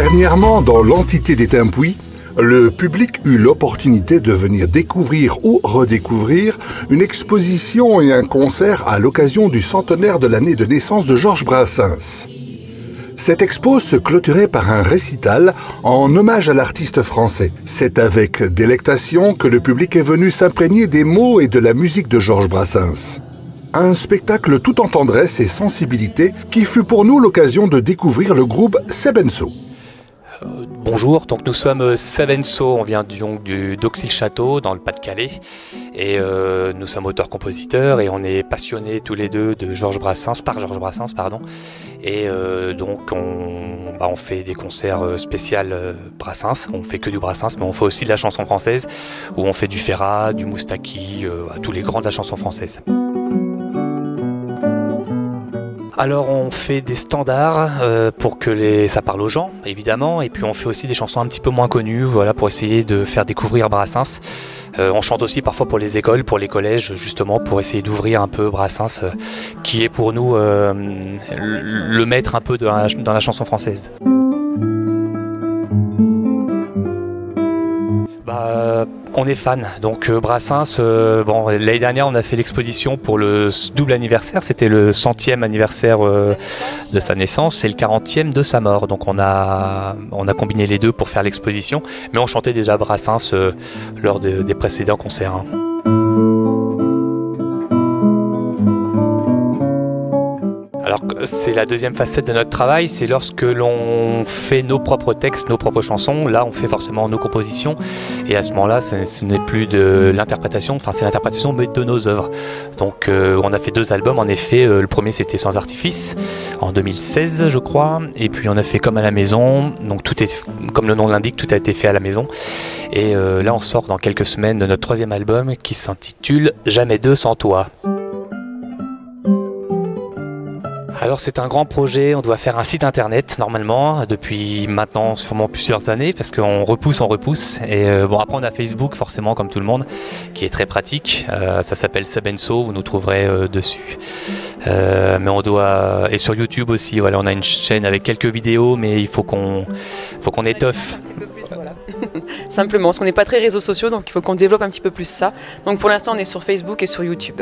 Dernièrement, dans l'entité des Timpuis, le public eut l'opportunité de venir découvrir ou redécouvrir une exposition et un concert à l'occasion du centenaire de l'année de naissance de Georges Brassens. Cette expo se clôturait par un récital en hommage à l'artiste français. C'est avec délectation que le public est venu s'imprégner des mots et de la musique de Georges Brassens. Un spectacle tout en tendresse et sensibilité qui fut pour nous l'occasion de découvrir le groupe Sebenso. Bonjour, donc nous sommes Sebenso, on vient d'Auxi-le-Château dans le Pas-de-Calais et nous sommes auteurs-compositeurs et on est passionnés tous les deux de Georges Brassens, par Georges Brassens, pardon. Et donc on fait des concerts spéciaux Brassens, on fait que du Brassens, mais on fait aussi de la chanson française où on fait du Ferrat, du Moustaki, tous les grands de la chanson française. Alors on fait des standards pour que ça parle aux gens, évidemment, et puis on fait aussi des chansons un petit peu moins connues, voilà, pour essayer de faire découvrir Brassens. On chante aussi parfois pour les écoles, pour les collèges, justement, pour essayer d'ouvrir un peu Brassens, qui est pour nous le maître un peu dans la chanson française. On est fan, donc Brassens, l'année dernière on a fait l'exposition pour le double anniversaire, c'était le 100e anniversaire de sa naissance et le 40e de sa mort, donc on a combiné les deux pour faire l'exposition, mais on chantait déjà Brassens lors des précédents concerts. Hein. Alors c'est la deuxième facette de notre travail, c'est lorsque l'on fait nos propres textes, nos propres chansons, là on fait forcément nos compositions et à ce moment-là ce n'est plus de l'interprétation, enfin c'est l'interprétation mais de nos œuvres. Donc on a fait 2 albums en effet, le premier c'était Sans Artifice en 2016 je crois, et puis on a fait Comme à la maison, donc tout est, comme le nom l'indique, tout a été fait à la maison. Et là on sort dans quelques semaines de notre 3e album qui s'intitule Jamais deux sans toi. Alors c'est un grand projet, on doit faire un site internet normalement depuis maintenant sûrement plusieurs années parce qu'on repousse et après on a Facebook forcément comme tout le monde qui est très pratique, ça s'appelle Sebenso, vous nous trouverez dessus. Mais on doit, et sur YouTube aussi, voilà, on a une chaîne avec quelques vidéos mais il faut qu'on étoffe. Voilà. Simplement, parce qu'on n'est pas très réseaux sociaux donc il faut qu'on développe un petit peu plus ça. Donc pour l'instant on est sur Facebook et sur YouTube.